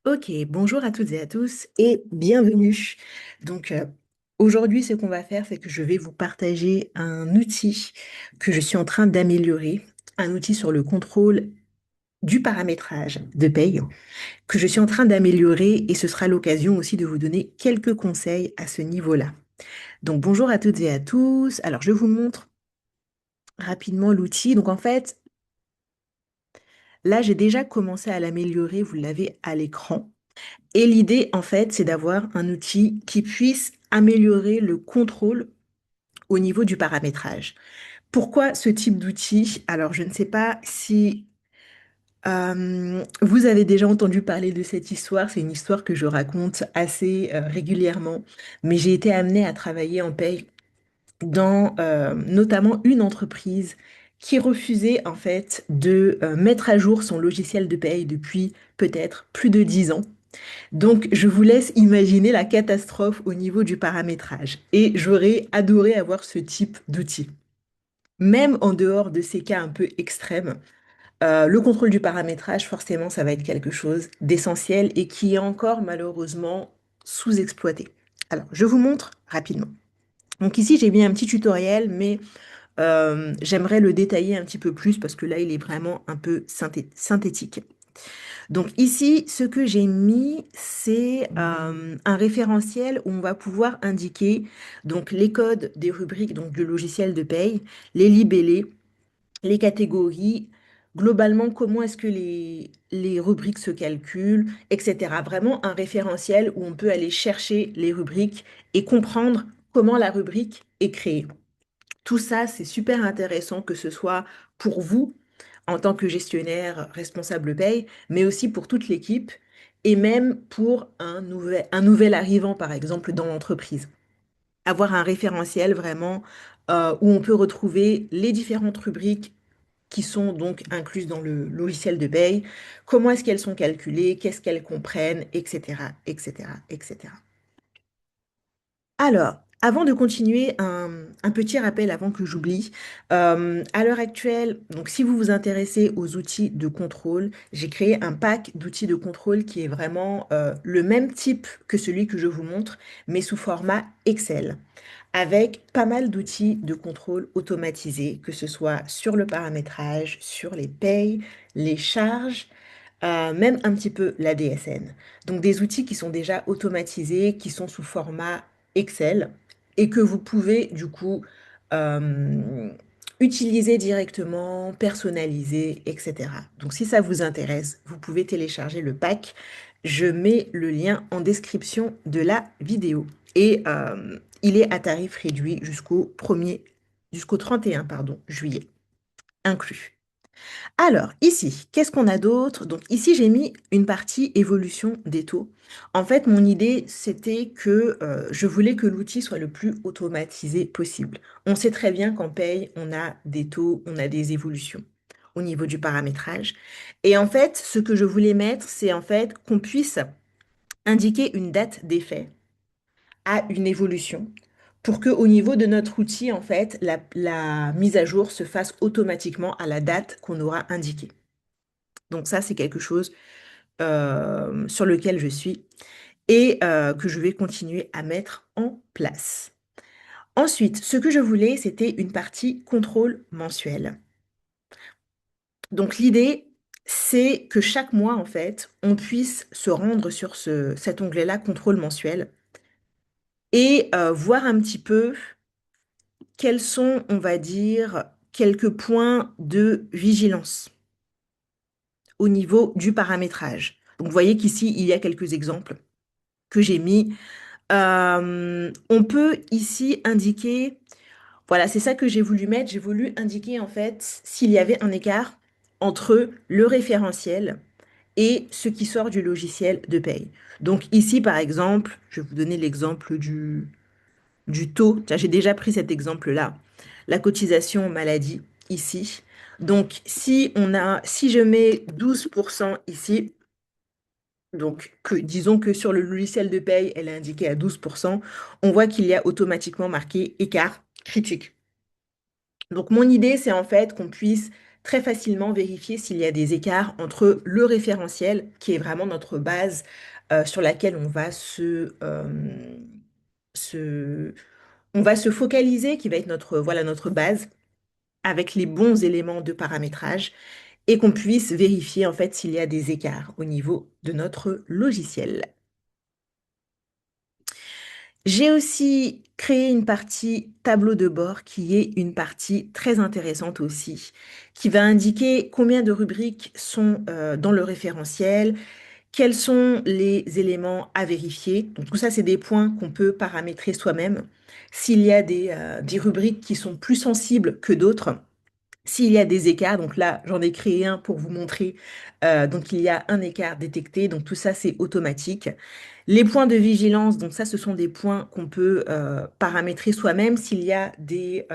Ok, bonjour à toutes et à tous et bienvenue. Donc aujourd'hui, ce qu'on va faire, c'est que je vais vous partager un outil que je suis en train d'améliorer, un outil sur le contrôle du paramétrage de paye que je suis en train d'améliorer et ce sera l'occasion aussi de vous donner quelques conseils à ce niveau-là. Donc bonjour à toutes et à tous. Alors je vous montre rapidement l'outil. Donc en fait, là, j'ai déjà commencé à l'améliorer, vous l'avez à l'écran. Et l'idée, en fait, c'est d'avoir un outil qui puisse améliorer le contrôle au niveau du paramétrage. Pourquoi ce type d'outil? Alors, je ne sais pas si vous avez déjà entendu parler de cette histoire. C'est une histoire que je raconte assez régulièrement, mais j'ai été amenée à travailler en paye dans notamment une entreprise qui refusait en fait de mettre à jour son logiciel de paye depuis peut-être plus de 10 ans. Donc, je vous laisse imaginer la catastrophe au niveau du paramétrage. Et j'aurais adoré avoir ce type d'outil. Même en dehors de ces cas un peu extrêmes, le contrôle du paramétrage, forcément, ça va être quelque chose d'essentiel et qui est encore malheureusement sous-exploité. Alors, je vous montre rapidement. Donc ici, j'ai mis un petit tutoriel, mais j'aimerais le détailler un petit peu plus parce que là, il est vraiment un peu synthétique. Donc ici, ce que j'ai mis, c'est un référentiel où on va pouvoir indiquer donc les codes des rubriques donc du logiciel de paye, les libellés, les catégories, globalement comment est-ce que les rubriques se calculent, etc. Vraiment un référentiel où on peut aller chercher les rubriques et comprendre comment la rubrique est créée. Tout ça, c'est super intéressant que ce soit pour vous en tant que gestionnaire responsable paye, mais aussi pour toute l'équipe et même pour un nouvel arrivant, par exemple, dans l'entreprise. Avoir un référentiel vraiment où on peut retrouver les différentes rubriques qui sont donc incluses dans le logiciel de paye, comment est-ce qu'elles sont calculées, qu'est-ce qu'elles comprennent, etc., etc., etc. Alors, avant de continuer, un petit rappel avant que j'oublie. À l'heure actuelle, donc si vous vous intéressez aux outils de contrôle, j'ai créé un pack d'outils de contrôle qui est vraiment le même type que celui que je vous montre, mais sous format Excel, avec pas mal d'outils de contrôle automatisés, que ce soit sur le paramétrage, sur les payes, les charges, même un petit peu la DSN. Donc des outils qui sont déjà automatisés, qui sont sous format Excel et que vous pouvez du coup euh, utiliser directement, personnaliser, etc. Donc si ça vous intéresse, vous pouvez télécharger le pack. Je mets le lien en description de la vidéo. Et il est à tarif réduit jusqu'au 31 pardon, juillet inclus. Alors, ici, qu'est-ce qu'on a d'autre? Donc ici, j'ai mis une partie évolution des taux. En fait, mon idée, c'était que je voulais que l'outil soit le plus automatisé possible. On sait très bien qu'en paye, on a des taux, on a des évolutions au niveau du paramétrage. Et en fait, ce que je voulais mettre, c'est en fait qu'on puisse indiquer une date d'effet à une évolution pour que au niveau de notre outil, en fait, la mise à jour se fasse automatiquement à la date qu'on aura indiquée. Donc ça, c'est quelque chose sur lequel je suis et que je vais continuer à mettre en place. Ensuite, ce que je voulais, c'était une partie contrôle mensuel. Donc l'idée, c'est que chaque mois, en fait, on puisse se rendre sur cet onglet-là, contrôle mensuel, et voir un petit peu quels sont, on va dire, quelques points de vigilance au niveau du paramétrage. Donc vous voyez qu'ici, il y a quelques exemples que j'ai mis. On peut ici indiquer, voilà, c'est ça que j'ai voulu mettre. J'ai voulu indiquer en fait s'il y avait un écart entre le référentiel et ce qui sort du logiciel de paye. Donc ici, par exemple, je vais vous donner l'exemple du taux. Tiens, j'ai déjà pris cet exemple-là. La cotisation maladie ici. Donc si je mets 12% ici, donc, disons que sur le logiciel de paye, elle est indiquée à 12%, on voit qu'il y a automatiquement marqué écart critique. Donc, mon idée, c'est en fait qu'on puisse très facilement vérifier s'il y a des écarts entre le référentiel, qui est vraiment notre base sur laquelle se, on va se focaliser, qui va être voilà, notre base, avec les bons éléments de paramétrage, et qu'on puisse vérifier en fait s'il y a des écarts au niveau de notre logiciel. J'ai aussi créé une partie tableau de bord qui est une partie très intéressante aussi, qui va indiquer combien de rubriques sont dans le référentiel, quels sont les éléments à vérifier. Donc tout ça, c'est des points qu'on peut paramétrer soi-même. S'il y a des rubriques qui sont plus sensibles que d'autres, s'il y a des écarts, donc là, j'en ai créé un pour vous montrer. Donc il y a un écart détecté, donc tout ça, c'est automatique. Les points de vigilance, donc ça, ce sont des points qu'on peut paramétrer soi-même. S'il y a des,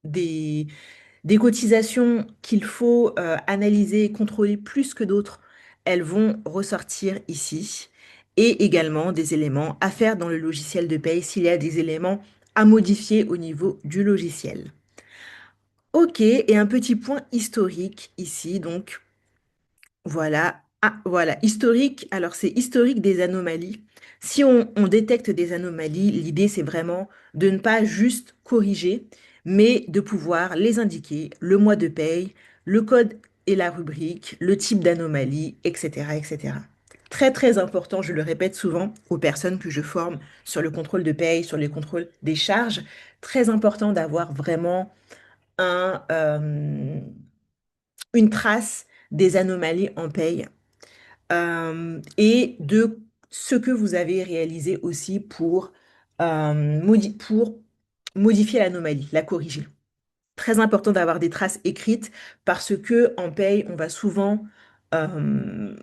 des cotisations qu'il faut analyser et contrôler plus que d'autres, elles vont ressortir ici. Et également des éléments à faire dans le logiciel de paye s'il y a des éléments à modifier au niveau du logiciel. Ok, et un petit point historique ici, donc voilà. Ah, voilà, historique. Alors, c'est historique des anomalies. Si on détecte des anomalies, l'idée, c'est vraiment de ne pas juste corriger, mais de pouvoir les indiquer, le mois de paye, le code et la rubrique, le type d'anomalie, etc., etc. Très, très important, je le répète souvent aux personnes que je forme sur le contrôle de paye, sur les contrôles des charges. Très important d'avoir vraiment un, une trace des anomalies en paye et de ce que vous avez réalisé aussi pour modifier l'anomalie, la corriger. Très important d'avoir des traces écrites parce que en paye, on va souvent euh,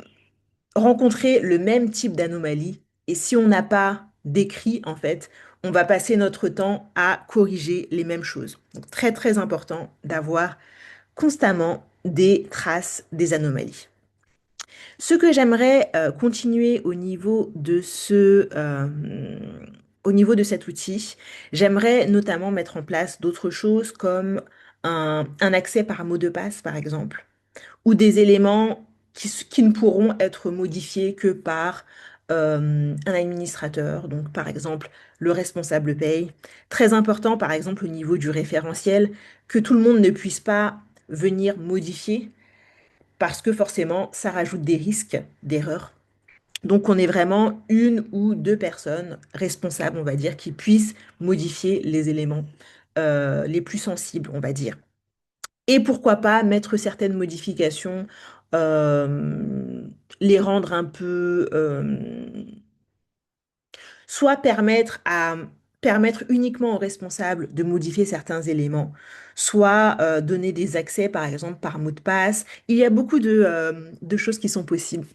rencontrer le même type d'anomalie et si on n'a pas d'écrit, en fait, on va passer notre temps à corriger les mêmes choses. Donc, très, très important d'avoir constamment des traces des anomalies. Ce que j'aimerais continuer au niveau de cet outil, j'aimerais notamment mettre en place d'autres choses comme un accès par mot de passe, par exemple, ou des éléments qui ne pourront être modifiés que par un administrateur, donc par exemple le responsable paye. Très important, par exemple, au niveau du référentiel, que tout le monde ne puisse pas venir modifier parce que forcément, ça rajoute des risques d'erreur. Donc, on est vraiment une ou deux personnes responsables, on va dire, qui puissent modifier les éléments les plus sensibles, on va dire. Et pourquoi pas mettre certaines modifications, euh, les rendre un peu, soit permettre uniquement aux responsables de modifier certains éléments, soit donner des accès, par exemple, par mot de passe. Il y a beaucoup de choses qui sont possibles.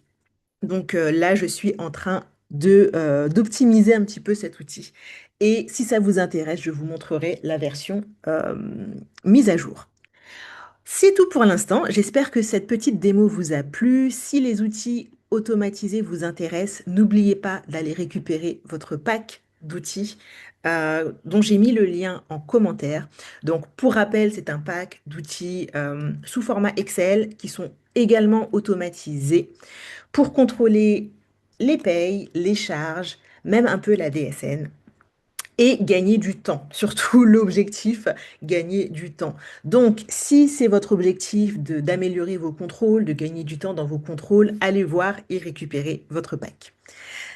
Donc là, je suis en train d'optimiser un petit peu cet outil. Et si ça vous intéresse, je vous montrerai la version mise à jour. C'est tout pour l'instant. J'espère que cette petite démo vous a plu. Si les outils automatisés vous intéressent, n'oubliez pas d'aller récupérer votre pack d'outils dont j'ai mis le lien en commentaire. Donc, pour rappel, c'est un pack d'outils sous format Excel qui sont également automatisés pour contrôler les payes, les charges, même un peu la DSN et gagner du temps. Surtout l'objectif, gagner du temps. Donc, si c'est votre objectif d'améliorer vos contrôles, de gagner du temps dans vos contrôles, allez voir et récupérer votre pack.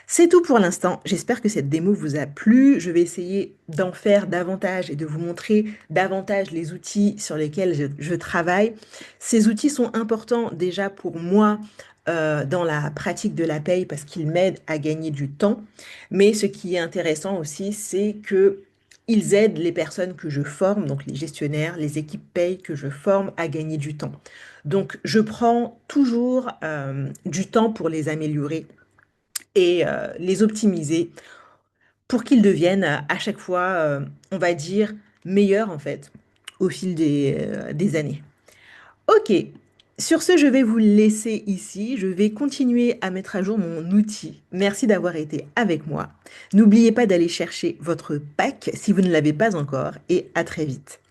C'est tout pour l'instant. J'espère que cette démo vous a plu. Je vais essayer d'en faire davantage et de vous montrer davantage les outils sur lesquels je travaille. Ces outils sont importants déjà pour moi dans la pratique de la paye parce qu'ils m'aident à gagner du temps. Mais ce qui est intéressant aussi, c'est que ils aident les personnes que je forme, donc les gestionnaires, les équipes paye que je forme à gagner du temps. Donc, je prends toujours du temps pour les améliorer et les optimiser pour qu'ils deviennent à chaque fois, on va dire, meilleurs en fait au fil des années. Ok, sur ce, je vais vous laisser ici. Je vais continuer à mettre à jour mon outil. Merci d'avoir été avec moi. N'oubliez pas d'aller chercher votre pack si vous ne l'avez pas encore et à très vite.